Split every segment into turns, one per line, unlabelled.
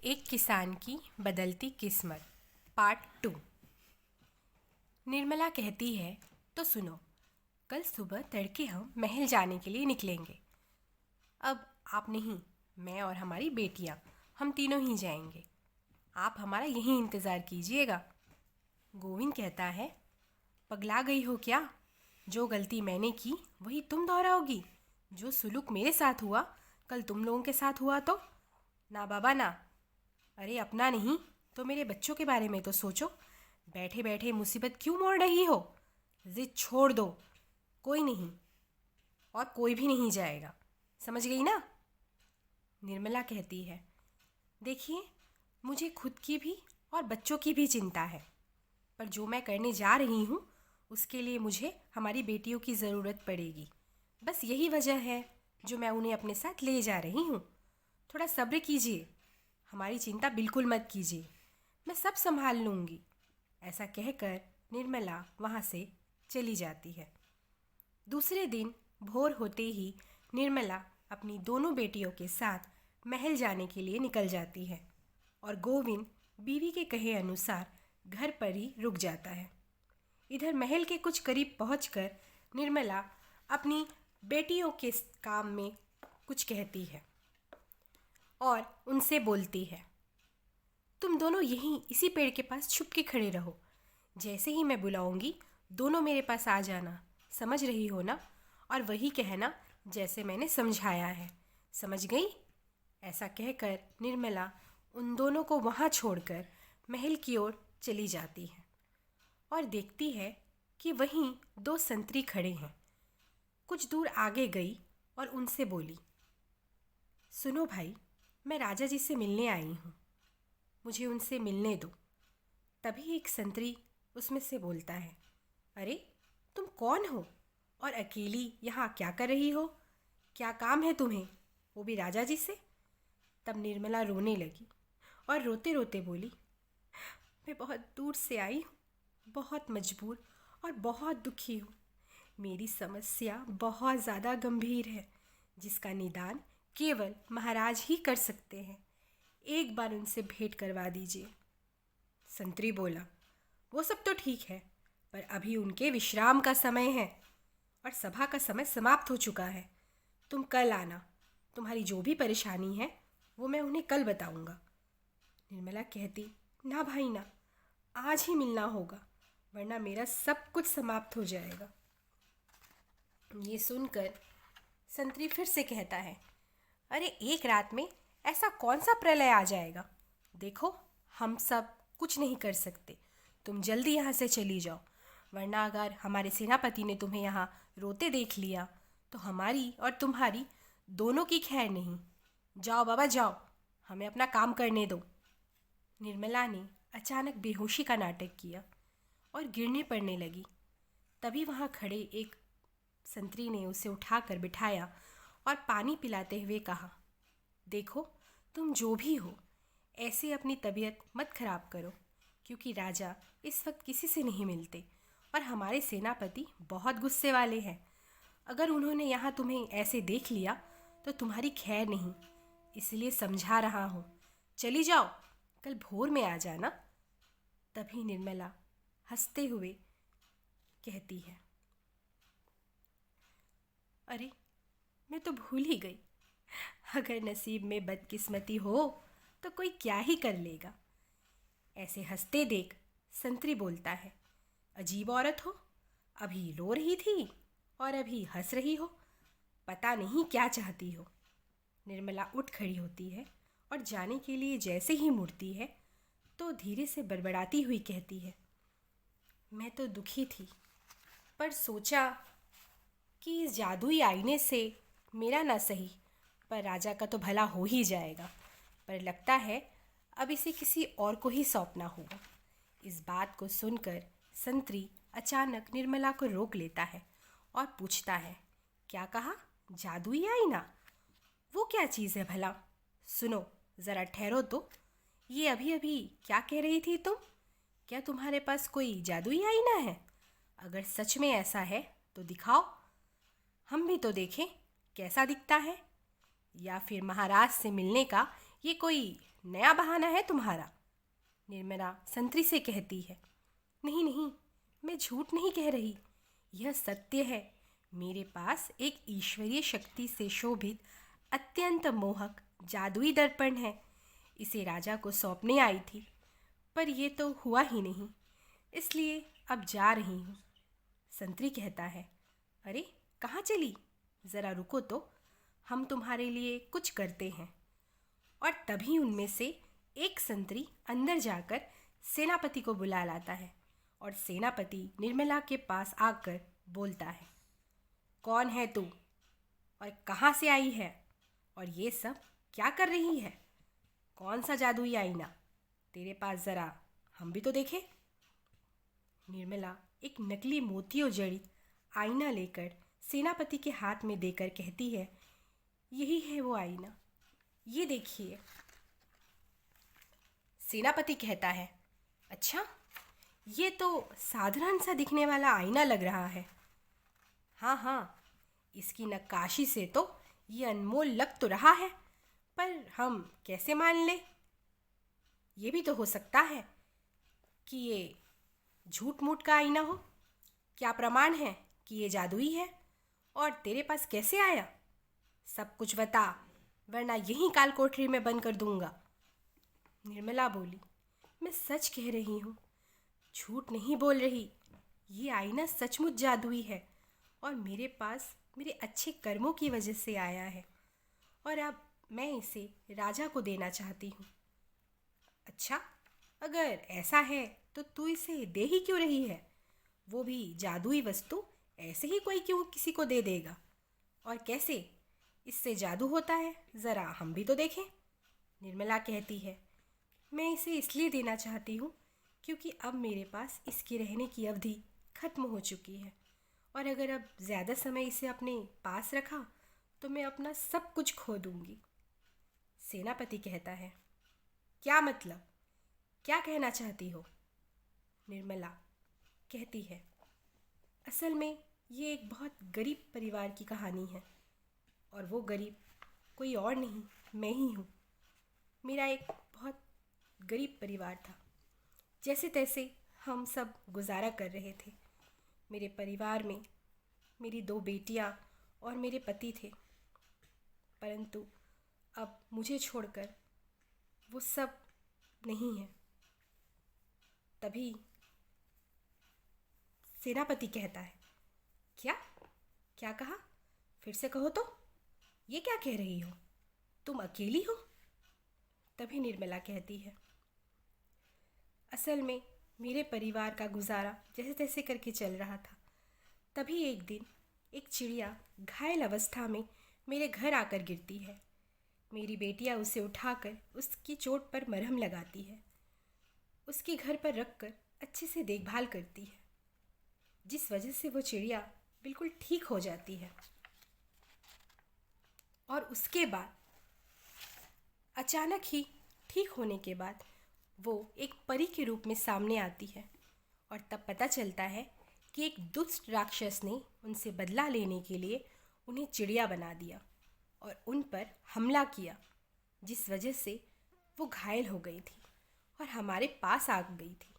एक किसान की बदलती किस्मत पार्ट 2। निर्मला कहती है, तो सुनो, कल सुबह तड़के हम महल जाने के लिए निकलेंगे। अब आप नहीं, मैं और हमारी बेटियां, हम तीनों ही जाएंगे। आप हमारा यहीं इंतज़ार कीजिएगा। गोविंद कहता है, पगला गई हो क्या? जो गलती मैंने की वही तुम दोहराओगी? जो सुलूक मेरे साथ हुआ कल तुम लोगों के साथ हुआ तो? ना बाबा ना। अरे अपना नहीं तो मेरे बच्चों के बारे में तो सोचो। बैठे बैठे मुसीबत क्यों मोड़ रही हो? जिद छोड़ दो। कोई नहीं और कोई भी नहीं जाएगा, समझ गई ना? निर्मला कहती है, देखिए, मुझे खुद की भी और बच्चों की भी चिंता है, पर जो मैं करने जा रही हूँ उसके लिए मुझे हमारी बेटियों की ज़रूरत पड़ेगी। बस यही वजह है जो मैं उन्हें अपने साथ ले जा रही हूँ। थोड़ा सब्र कीजिए, हमारी चिंता बिल्कुल मत कीजिए, मैं सब संभाल लूँगी। ऐसा कहकर निर्मला वहाँ से चली जाती है। दूसरे दिन भोर होते ही निर्मला अपनी दोनों बेटियों के साथ महल जाने के लिए निकल जाती है और गोविंद बीवी के कहे अनुसार घर पर ही रुक जाता है। इधर महल के कुछ करीब पहुंचकर निर्मला अपनी बेटियों के काम में कुछ कहती है और उनसे बोलती है, तुम दोनों यहीं इसी पेड़ के पास छुप के खड़े रहो। जैसे ही मैं बुलाऊंगी दोनों मेरे पास आ जाना, समझ रही हो ना? और वही कहना जैसे मैंने समझाया है, समझ गई? ऐसा कहकर निर्मला उन दोनों को वहाँ छोड़कर महल की ओर चली जाती है और देखती है कि वहीं दो संतरी खड़े हैं। कुछ दूर आगे गई और उनसे बोली, सुनो भाई, मैं राजा जी से मिलने आई हूँ, मुझे उनसे मिलने दो। तभी एक संतरी उसमें से बोलता है, अरे तुम कौन हो और अकेली यहाँ क्या कर रही हो? क्या काम है तुम्हें, वो भी राजा जी से? तब निर्मला रोने लगी और रोते रोते बोली, मैं बहुत दूर से आई हूँ, बहुत मजबूर और बहुत दुखी हूँ। मेरी समस्या बहुत ज़्यादा गंभीर है, जिसका निदान केवल महाराज ही कर सकते हैं। एक बार उनसे भेंट करवा दीजिए। संतरी बोला, वो सब तो ठीक है, पर अभी उनके विश्राम का समय है और सभा का समय समाप्त हो चुका है। तुम कल आना, तुम्हारी जो भी परेशानी है वो मैं उन्हें कल बताऊंगा। निर्मला कहती, ना भाई ना, आज ही मिलना होगा, वरना मेरा सब कुछ समाप्त हो जाएगा। ये सुनकर संतरी फिर से कहता है, अरे एक रात में ऐसा कौन सा प्रलय आ जाएगा? देखो, हम सब कुछ नहीं कर सकते, तुम जल्दी यहाँ से चली जाओ, वरना अगर हमारे सेनापति ने तुम्हें यहाँ रोते देख लिया तो हमारी और तुम्हारी दोनों की खैर नहीं। जाओ बाबा जाओ, हमें अपना काम करने दो। निर्मला ने अचानक बेहोशी का नाटक किया और गिरने पड़ने लगी। तभी वहाँ खड़े एक संतरी ने उसे उठाकर बिठाया और पानी पिलाते हुए कहा, देखो, तुम जो भी हो, ऐसे अपनी तबीयत मत खराब करो, क्योंकि राजा इस वक्त किसी से नहीं मिलते और हमारे सेनापति बहुत गुस्से वाले हैं। अगर उन्होंने यहाँ तुम्हें ऐसे देख लिया तो तुम्हारी खैर नहीं, इसलिए समझा रहा हूँ, चली जाओ, कल भोर में आ जाना। तभी निर्मला हंसते हुए कहती है, अरे मैं तो भूल ही गई, अगर नसीब में बदकिस्मती हो तो कोई क्या ही कर लेगा। ऐसे हंसते देख संतरी बोलता है, अजीब औरत हो, अभी रो रही थी और अभी हंस रही हो, पता नहीं क्या चाहती हो। निर्मला उठ खड़ी होती है और जाने के लिए जैसे ही मुड़ती है तो धीरे से बड़बड़ाती हुई कहती है, मैं तो दुखी थी, पर सोचा कि इस जादुई आईने से मेरा ना सही पर राजा का तो भला हो ही जाएगा, पर लगता है अब इसे किसी और को ही सौंपना होगा। इस बात को सुनकर संतरी अचानक निर्मला को रोक लेता है और पूछता है, क्या कहा? जादुई आईना? वो क्या चीज़ है भला? सुनो, ज़रा ठहरो तो, ये अभी अभी क्या कह रही थी तुम? क्या तुम्हारे पास कोई जादुई आईना है? अगर सच में ऐसा है तो दिखाओ, हम भी तो देखें कैसा दिखता है। या फिर महाराज से मिलने का ये कोई नया बहाना है तुम्हारा, निर्मला संतरी से कहती है। नहीं नहीं, मैं झूठ नहीं कह रही, यह सत्य है। मेरे पास एक ईश्वरीय शक्ति से शोभित अत्यंत मोहक जादुई दर्पण है। इसे राजा को सौंपने आई थी, पर यह तो हुआ ही नहीं, इसलिए अब जा रही हूँ। संतरी कहता है, अरे कहाँ चली? ज़रा रुको तो, हम तुम्हारे लिए कुछ करते हैं। और तभी उनमें से एक संतरी अंदर जाकर सेनापति को बुला लाता है और सेनापति निर्मला के पास आकर बोलता है, कौन है तू और कहाँ से आई है और ये सब क्या कर रही है? कौन सा जादुई आईना तेरे पास, ज़रा हम भी तो देखें। निर्मला एक नकली मोतियों जड़ित आईना लेकर सेनापति के हाथ में देकर कहती है, यही है वो आईना, ये देखिए। सेनापति कहता है, अच्छा, ये तो साधारण सा दिखने वाला आईना लग रहा है। हाँ हाँ, इसकी नक्काशी से तो ये अनमोल लग तो रहा है, पर हम कैसे मान लें? ये भी तो हो सकता है कि ये झूठ मूठ का आईना हो। क्या प्रमाण है कि ये जादुई है? और तेरे पास कैसे आया? सब कुछ बता, वरना यहीं काल कोठरी में बंद कर दूंगा। निर्मला बोली, मैं सच कह रही हूँ, झूठ नहीं बोल रही। ये आईना सचमुच जादुई है और मेरे पास मेरे अच्छे कर्मों की वजह से आया है, और अब मैं इसे राजा को देना चाहती हूँ। अच्छा, अगर ऐसा है तो तू इसे दे ही क्यों रही है? वो भी जादुई वस्तु ऐसे ही कोई क्यों किसी को दे देगा? और कैसे इससे जादू होता है, ज़रा हम भी तो देखें। निर्मला कहती है, मैं इसे इसलिए देना चाहती हूँ क्योंकि अब मेरे पास इसके रहने की अवधि खत्म हो चुकी है, और अगर अब ज़्यादा समय इसे अपने पास रखा तो मैं अपना सब कुछ खो दूँगी। सेनापति कहता है, क्या मतलब? क्या कहना चाहती हो? निर्मला कहती है, असल में ये एक बहुत गरीब परिवार की कहानी है, और वो गरीब कोई और नहीं, मैं ही हूँ। मेरा एक बहुत गरीब परिवार था। जैसे तैसे हम सब गुजारा कर रहे थे। मेरे परिवार में मेरी 2 बेटियाँ और मेरे पति थे, परंतु अब मुझे छोड़कर वो सब नहीं है। तभी सेनापति कहता है, क्या क्या कहा? फिर से कहो तो। ये क्या कह रही हो? तुम अकेली हो? तभी निर्मला कहती है, असल में मेरे परिवार का गुजारा जैसे तैसे करके चल रहा था। तभी एक दिन एक चिड़िया घायल अवस्था में मेरे घर आकर गिरती है। मेरी बेटियां उसे उठाकर उसकी चोट पर मरहम लगाती है, उसके घर पर रखकर अच्छे से देखभाल करती है, जिस वजह से वो चिड़िया बिल्कुल ठीक हो जाती है। और उसके बाद अचानक ही ठीक होने के बाद वो एक परी के रूप में सामने आती है, और तब पता चलता है कि एक दुष्ट राक्षस ने उनसे बदला लेने के लिए उन्हें चिड़िया बना दिया और उन पर हमला किया, जिस वजह से वो घायल हो गई थी और हमारे पास आ गई थी।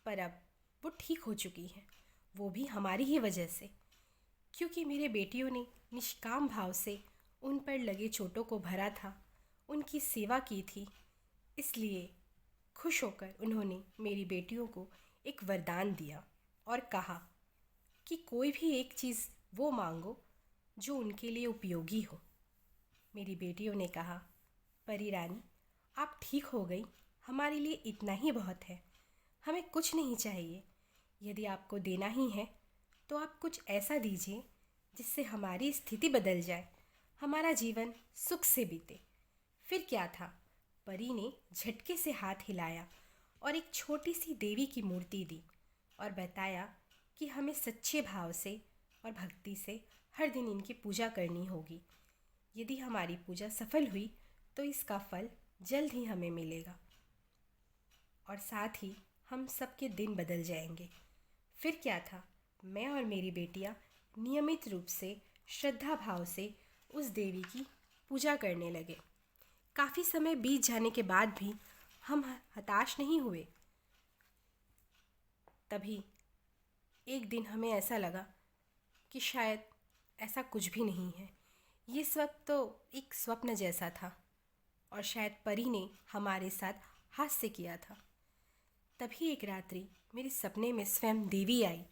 पर अब वो ठीक हो चुकी है, वो भी हमारी ही वजह से, क्योंकि मेरे बेटियों ने निष्काम भाव से उन पर लगे चोटों को भरा था, उनकी सेवा की थी। इसलिए खुश होकर उन्होंने मेरी बेटियों को एक वरदान दिया और कहा कि कोई भी एक चीज़ वो मांगो जो उनके लिए उपयोगी हो। मेरी बेटियों ने कहा, परी रानी, आप ठीक हो गई, हमारे लिए इतना ही बहुत है, हमें कुछ नहीं चाहिए। यदि आपको देना ही है तो आप कुछ ऐसा दीजिए जिससे हमारी स्थिति बदल जाए, हमारा जीवन सुख से बीते। फिर क्या था, परी ने झटके से हाथ हिलाया और एक छोटी सी देवी की मूर्ति दी और बताया कि हमें सच्चे भाव से और भक्ति से हर दिन इनकी पूजा करनी होगी। यदि हमारी पूजा सफल हुई तो इसका फल जल्द ही हमें मिलेगा, और साथ ही हम सबके दिन बदल जाएंगे। फिर क्या था, मैं और मेरी बेटियां नियमित रूप से श्रद्धा भाव से उस देवी की पूजा करने लगे। काफ़ी समय बीत जाने के बाद भी हम हताश नहीं हुए। तभी एक दिन हमें ऐसा लगा कि शायद ऐसा कुछ भी नहीं है, ये सब तो एक स्वप्न जैसा था और शायद परी ने हमारे साथ हास्य किया था। तभी एक रात्रि मेरे सपने में स्वयं देवी आई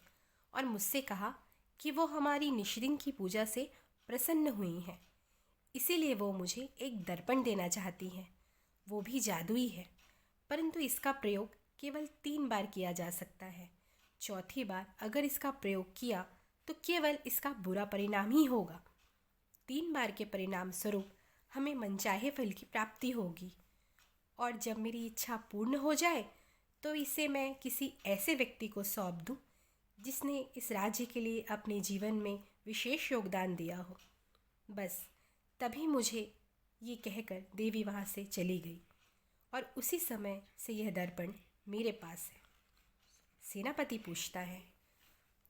और मुझसे कहा कि वो हमारी निशिदिन की पूजा से प्रसन्न हुई हैं, इसीलिए वो मुझे एक दर्पण देना चाहती हैं। वो भी जादुई है, परंतु इसका प्रयोग केवल 3 बार किया जा सकता है। चौथी बार अगर इसका प्रयोग किया तो केवल इसका बुरा परिणाम ही होगा। 3 बार के परिणाम स्वरूप हमें मनचाहे फल की प्राप्ति होगी और जब मेरी इच्छा पूर्ण हो जाए तो इसे मैं किसी ऐसे व्यक्ति को सौंप दूं जिसने इस राज्य के लिए अपने जीवन में विशेष योगदान दिया हो। बस तभी मुझे ये कहकर देवी वहाँ से चली गई और उसी समय से यह दर्पण मेरे पास है। सेनापति पूछता है,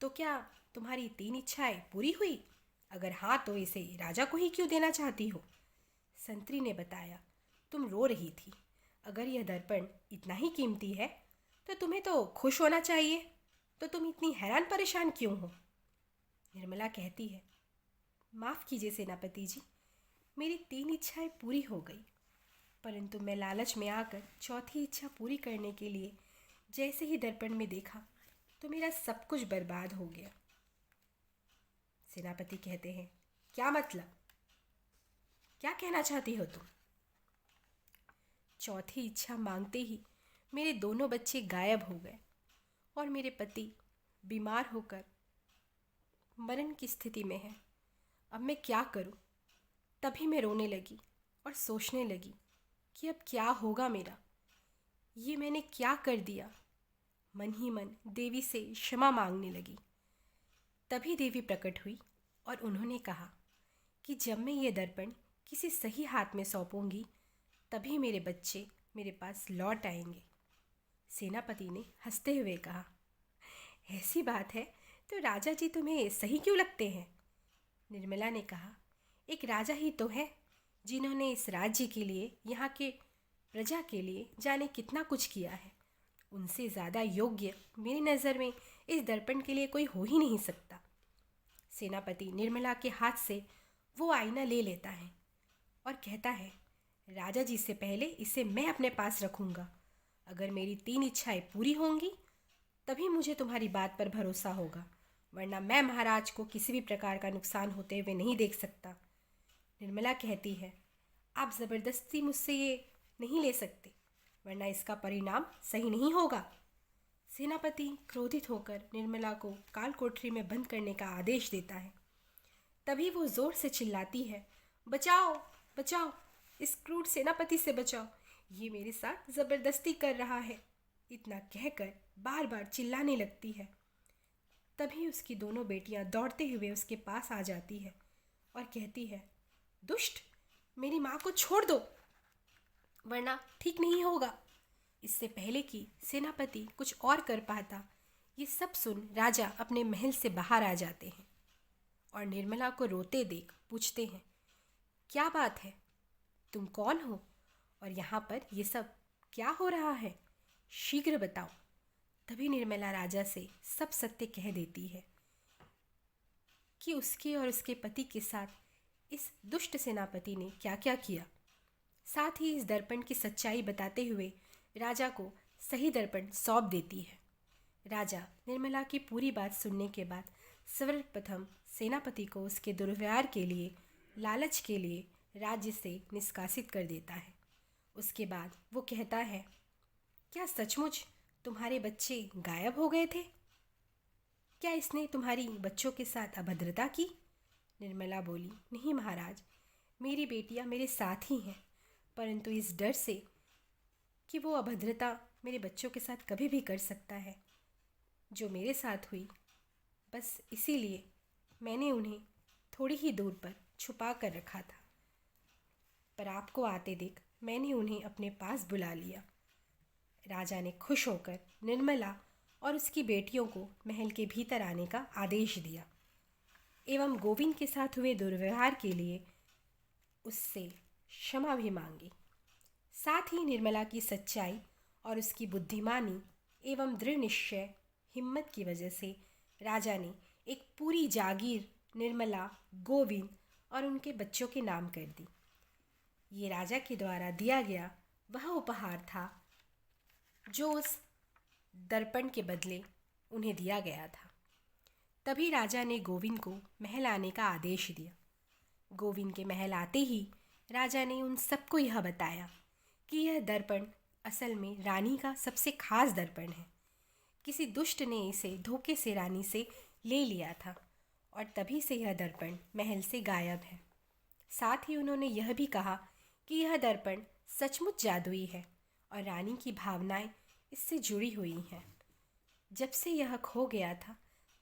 तो क्या तुम्हारी 3 इच्छाएं पूरी हुई? अगर हाँ तो इसे राजा को ही क्यों देना चाहती हो? संतरी ने बताया, तुम रो रही थी। अगर यह दर्पण इतना ही कीमती है तो तुम्हें तो खुश होना चाहिए, तो तुम इतनी हैरान परेशान क्यों हो? निर्मला कहती है, माफ़ कीजिए सेनापति जी, मेरी 3 इच्छाएं पूरी हो गई, परंतु मैं लालच में आकर चौथी इच्छा पूरी करने के लिए जैसे ही दर्पण में देखा तो मेरा सब कुछ बर्बाद हो गया। सेनापति कहते हैं, क्या मतलब? क्या कहना चाहती हो तुम? चौथी इच्छा मांगते ही मेरे दोनों बच्चे गायब हो गए और मेरे पति बीमार होकर मरण की स्थिति में है। अब मैं क्या करूं? तभी मैं रोने लगी और सोचने लगी कि अब क्या होगा मेरा, ये मैंने क्या कर दिया। मन ही मन देवी से क्षमा मांगने लगी। तभी देवी प्रकट हुई और उन्होंने कहा कि जब मैं ये दर्पण किसी सही हाथ में सौंपूंगी तभी मेरे बच्चे मेरे पास लौट आएंगे। सेनापति ने हंसते हुए कहा, ऐसी बात है तो राजा जी तुम्हें सही क्यों लगते हैं? निर्मला ने कहा, एक राजा ही तो है जिन्होंने इस राज्य के लिए, यहाँ के प्रजा के लिए जाने कितना कुछ किया है। उनसे ज़्यादा योग्य मेरी नज़र में इस दर्पण के लिए कोई हो ही नहीं सकता। सेनापति निर्मला के हाथ से वो आईना ले लेता है और कहता है, राजा जी से पहले इसे मैं अपने पास रखूँगा। अगर मेरी 3 इच्छाएं पूरी होंगी तभी मुझे तुम्हारी बात पर भरोसा होगा, वरना मैं महाराज को किसी भी प्रकार का नुकसान होते हुए नहीं देख सकता। निर्मला कहती है, आप ज़बरदस्ती मुझसे ये नहीं ले सकते, वरना इसका परिणाम सही नहीं होगा। सेनापति क्रोधित होकर निर्मला को काल कोठरी में बंद करने का आदेश देता है। तभी वो ज़ोर से चिल्लाती है, बचाओ बचाओ, इस क्रूर सेनापति से बचाओ, ये मेरे साथ ज़बरदस्ती कर रहा है। इतना कहकर बार बार चिल्लाने लगती है। तभी उसकी दोनों बेटियां दौड़ते हुए उसके पास आ जाती है और कहती है, दुष्ट, मेरी माँ को छोड़ दो, वरना ठीक नहीं होगा। इससे पहले कि सेनापति कुछ और कर पाता, ये सब सुन राजा अपने महल से बाहर आ जाते हैं और निर्मला को रोते देख पूछते हैं, क्या बात है? तुम कौन हो और यहाँ पर ये सब क्या हो रहा है? शीघ्र बताओ। तभी निर्मला राजा से सब सत्य कह देती है कि उसके और उसके पति के साथ इस दुष्ट सेनापति ने क्या क्या किया। साथ ही इस दर्पण की सच्चाई बताते हुए राजा को सही दर्पण सौंप देती है। राजा निर्मला की पूरी बात सुनने के बाद सर्वप्रथम सेनापति को उसके दुर्व्यवहार के लिए, लालच के लिए राज्य से निष्कासित कर देता है। उसके बाद वो कहता है, क्या सचमुच तुम्हारे बच्चे गायब हो गए थे? क्या इसने तुम्हारी बच्चों के साथ अभद्रता की? निर्मला बोली, नहीं महाराज, मेरी बेटियां मेरे साथ ही हैं, परंतु इस डर से कि वो अभद्रता मेरे बच्चों के साथ कभी भी कर सकता है जो मेरे साथ हुई, बस इसीलिए मैंने उन्हें थोड़ी ही दूर पर छुपा कर रखा था। पर आपको आते देख मैंने उन्हें अपने पास बुला लिया। राजा ने खुश होकर निर्मला और उसकी बेटियों को महल के भीतर आने का आदेश दिया एवं गोविंद के साथ हुए दुर्व्यवहार के लिए उससे क्षमा भी मांगी। साथ ही निर्मला की सच्चाई और उसकी बुद्धिमानी एवं दृढ़ निश्चय हिम्मत की वजह से राजा ने एक पूरी जागीर निर्मला, गोविंद और उनके बच्चों के नाम कर दी। ये राजा के द्वारा दिया गया वह उपहार था जो उस दर्पण के बदले उन्हें दिया गया था। तभी राजा ने गोविंद को महल आने का आदेश दिया। गोविंद के महल आते ही राजा ने उन सबको यह बताया कि यह दर्पण असल में रानी का सबसे खास दर्पण है। किसी दुष्ट ने इसे धोखे से रानी से ले लिया था और तभी से यह दर्पण महल से गायब है। साथ ही उन्होंने यह भी कहा कि यह दर्पण सचमुच जादुई है और रानी की भावनाएं इससे जुड़ी हुई हैं। जब से यह खो गया था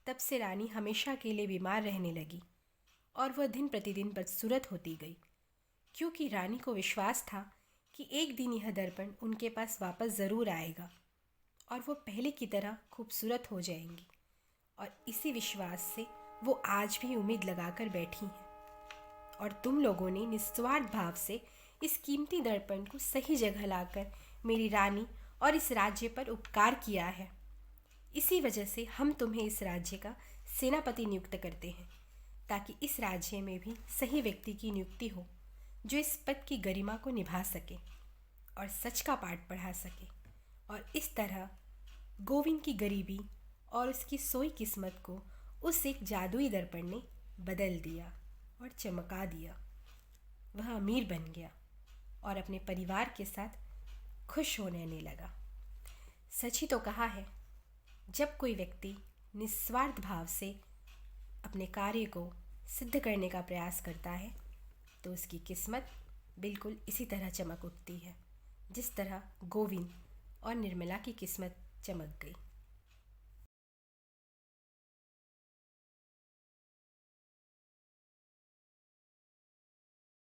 तब से रानी हमेशा के लिए बीमार रहने लगी और वह दिन प्रतिदिन बदसूरत होती गई, क्योंकि रानी को विश्वास था कि एक दिन यह दर्पण उनके पास वापस ज़रूर आएगा और वो पहले की तरह खूबसूरत हो जाएंगी। और इसी विश्वास से वो आज भी उम्मीद लगाकर बैठी हैं। और तुम लोगों ने निस्वार्थ भाव से इस कीमती दर्पण को सही जगह लाकर मेरी रानी और इस राज्य पर उपकार किया है। इसी वजह से हम तुम्हें इस राज्य का सेनापति नियुक्त करते हैं, ताकि इस राज्य में भी सही व्यक्ति की नियुक्ति हो जो इस पद की गरिमा को निभा सके और सच का पाठ पढ़ा सके। और इस तरह गोविंद की गरीबी और उसकी सोई किस्मत को उस एक जादुई दर्पण ने बदल दिया और चमका दिया। वह अमीर बन गया और अपने परिवार के साथ खुश होने लगा। सच ही तो कहा है, जब कोई व्यक्ति निस्वार्थ भाव से अपने कार्य को सिद्ध करने का प्रयास करता है तो उसकी किस्मत बिल्कुल इसी तरह चमक उठती है, जिस तरह गोविंद और निर्मला की किस्मत चमक गई।